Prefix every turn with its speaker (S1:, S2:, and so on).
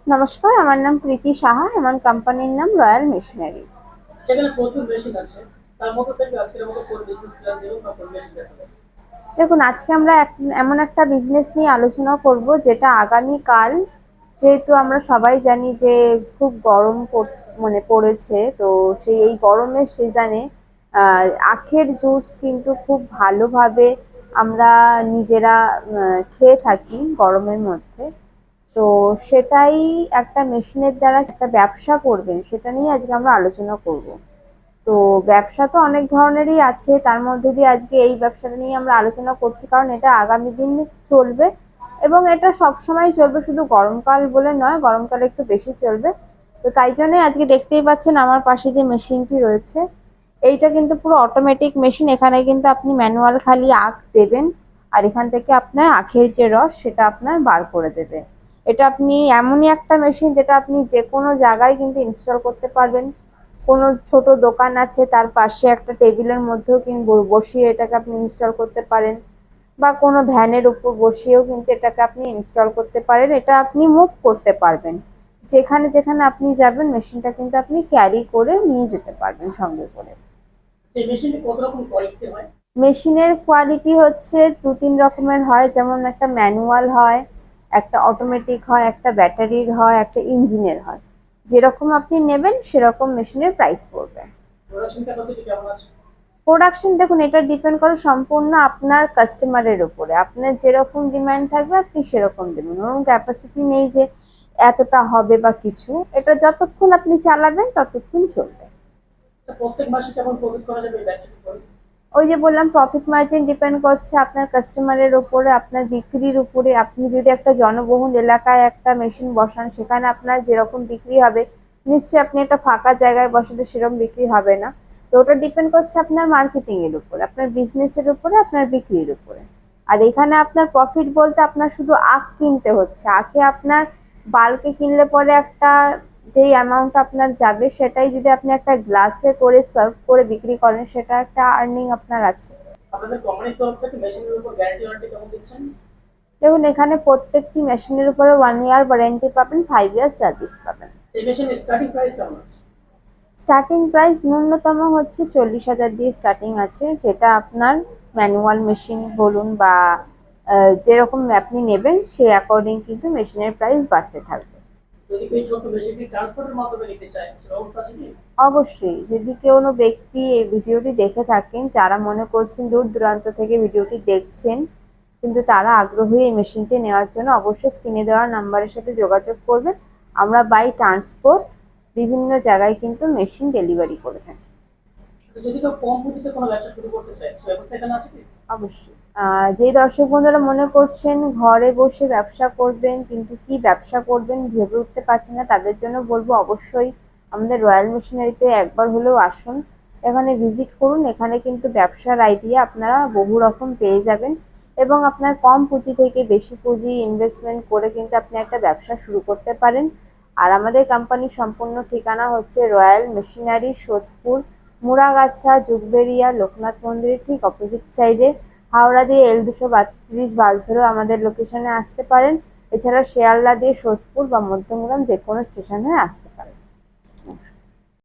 S1: নমস্কার, আমার নাম প্রীতি সাহা। আমার কোম্পানির নাম রয়্যাল মেশিনারি।
S2: সেখানে প্রচুর মেশিন আছে। তার মধ্যে থেকে আজকের মতো কোন বিজনেস প্ল্যান দিবেন বা কোন মেশিন দেখাবেন?
S1: দেখুন, আজকে আমরা এমন একটা বিজনেস নিয়ে আলোচনা করব যেটা আগামীকাল, যেহেতু আমরা সবাই জানি যে খুব গরম পড়েছে, তো এই গরমের সিজনে আখের জুস কিন্তু খুব ভালোভাবে আমরা নিজেরা খেয়ে থাকি গরমের মধ্যে। তো সেটাই একটা মেশিনের দ্বারা একটা ব্যবসা করবেন, সেটা নিয়ে আজকে আমরা আলোচনা করব। তো ব্যবসা তো অনেক ধরনেরই আছে, তার মধ্যে দিয়ে আজকে এই ব্যবসাটা নিয়ে আমরা আলোচনা করছি কারণ এটা আগামী দিন চলবে এবং এটা সব সময় চলবে, শুধু গরমকাল বলে নয়, গরমকালে একটু বেশি চলবে। তো তাই জন্য আজকে দেখতেই পাচ্ছেন আমার পাশে যে মেশিনটি রয়েছে, এইটা কিন্তু পুরো অটোমেটিক মেশিন। এখানে কিন্তু আপনি ম্যানুয়াল খালি আখ দেবেন আর এখান থেকে আপনার আখের যে রস সেটা আপনার বার করে দেবে। এটা আপনি এমনই একটা মেশিন যেটা আপনি যে কোনো জায়গায় কিন্তু ইনস্টল করতে পারবেন। কোনো ছোট দোকান আছে তার পাশে একটা টেবিলের মধ্যেও কিন্তু বসিয়ে এটাকে আপনি ইনস্টল করতে পারেন, বা কোনো ভ্যানের উপর বসিয়েও কিন্তু এটাকে আপনি ইনস্টল করতে পারেন। এটা আপনি মুভ করতে পারবেন, যেখানে যেখানে আপনি যাবেন মেশিনটা কিন্তু আপনি ক্যারি করে নিয়ে যেতে পারবেন সঙ্গে করে।
S2: সেই মেশিনটি কত রকম কোয়ালিটি হয়?
S1: মেশিনের কোয়ালিটি হচ্ছে দু তিন রকমের হয়, যেমন একটা ম্যানুয়াল হয়, একটা অটোমেটিক হয়, একটা ব্যাটারির হয়, একটা ইঞ্জিনের হয়। যেরকম আপনি নেবেন সেরকম মেশিনের প্রাইস পড়বে।
S2: প্রোডাকশন ক্যাপাসিটি কেমন আছে?
S1: প্রোডাকশন দেখুন, এটা ডিপেন্ড করে সম্পূর্ণ আপনার কাস্টমারের উপরে। আপনার যেরকম ডিমান্ড থাকবে আপনি সেরকম দেবেন, ওরকম ক্যাপাসিটি নেই যে এতটা হবে বা কিছু। এটা যতক্ষণ আপনি চালাবেন ততক্ষণ চলবে।
S2: আচ্ছা, প্রত্যেক মাসে কেমন প্রফিট করা যাবে এই ব্যবসাটি করে?
S1: ওই যে বললাম, প্রফিট মার্জিন ডিপেন্ড করছে আপনার কাস্টমারের উপরে, আপনার বিক্রির উপরে। আপনি যদি একটা জনবহুল এলাকায় একটা মেশিন বসান, সেখানে আপনার যেরকম বিক্রি হবে, নিশ্চয়ই আপনি একটা ফাঁকা জায়গায় বসালে সেরকম বিক্রি হবে না। তো ওটা ডিপেন্ড করছে আপনার মার্কেটিং এর উপরে, আপনার বিজনেসের উপরে, আপনার বিক্রির উপরে। আর এখানে আপনার প্রফিট বলতে আপনার শুধু আখ কিনতে হচ্ছে। আখে আপনার বাল্কে কিনলে পরে একটা যেই অ্যামাউন্ট আপনার যাবে, সেটাই যদি আপনি একটা গ্লাসে করে সার্ভ করে বিক্রি করেন, সেটা একটা আর্নিং আপনার আছে।
S2: আপনাদের কোম্পানির তরফ থেকে মেশিনের উপর গ্যারান্টি ওয়ারেন্টি কেমন দিচ্ছেন?
S1: দেখুন, এখানে প্রত্যেকটি মেশিনের উপরে 1 ইয়ার ওয়ারেন্টি পাবেন, 5 ইয়ার সার্ভিস পাবেন।
S2: সেই মেশিনের স্টার্টিং প্রাইস কেমন আছে?
S1: স্টার্টিং প্রাইস ন্যূনতম হচ্ছে 40,000 দিয়ে স্টার্টিং আছে, যেটা আপনার ম্যানুয়াল মেশিন বলুন বা যেরকম আপনি নেবেন সেই অ্যাকর্ডিং কিন্তু মেশিনের প্রাইস বাড়তে থাকবে।
S2: যদি কেউ ছোট মেশিনটি ট্রান্সপোর্টের মাধ্যমে নিতে চায় সে ব্যবস্থা আছে কি?
S1: অবশ্যই, যদি কোনো ব্যক্তি এই ভিডিওটি দেখে থাকেন, যারা মনে করছেন দূর দূরান্ত থেকে ভিডিওটি দেখছেন কিন্তু তারা আগ্রহী এই মেশিনটি নেওয়ার জন্য, অবশ্যই স্ক্রিনে দেওয়া নাম্বারের সাথে যোগাযোগ করবেন। আমরা বাই ট্রান্সপোর্ট বিভিন্ন জায়গায় কিন্তু মেশিন ডেলিভারি করে থাকি।
S2: আচ্ছা, যদি কেউ কম পুঁজিতে কোনো ব্যবসা শুরু করতে চায় সে ব্যবস্থা এখানে আছে কি?
S1: অবশ্যই, যেই দর্শক বন্ধুরা মনে করছেন ঘরে বসে ব্যবসা করবেন কিন্তু কি ব্যবসা করবেন ভেবে উঠতে পারছেন না, তাদের জন্য বলবো অবশ্যই আমাদের রয়্যাল মেশিনারিতে একবার হলেও আসুন, এখানে ভিজিট করুন। এখানে কিন্তু ব্যবসার আইডিয়া আপনারা বহু রকম পেয়ে যাবেন এবং আপনার কম পুঁজি থেকে বেশি পুঁজি ইনভেস্টমেন্ট করে কিন্তু আপনি একটা ব্যবসা শুরু করতে পারেন। আর আমাদের কোম্পানির সম্পূর্ণ ঠিকানা হচ্ছে রয়্যাল মেশিনারি, সোদপুর, মুড়াগাছা, জুগবেরিয়া, লোকনাথ মন্দিরের ঠিক অপোজিট সাইডে। হাওড়া দিয়ে L232 বাস ধরেও আমাদের লোকেশনে আসতে পারেন। এছাড়া শিয়ালদা দিয়ে সোদপুর বা মধ্যমগ্রাম যে কোনো স্টেশনে আসতে পারেন।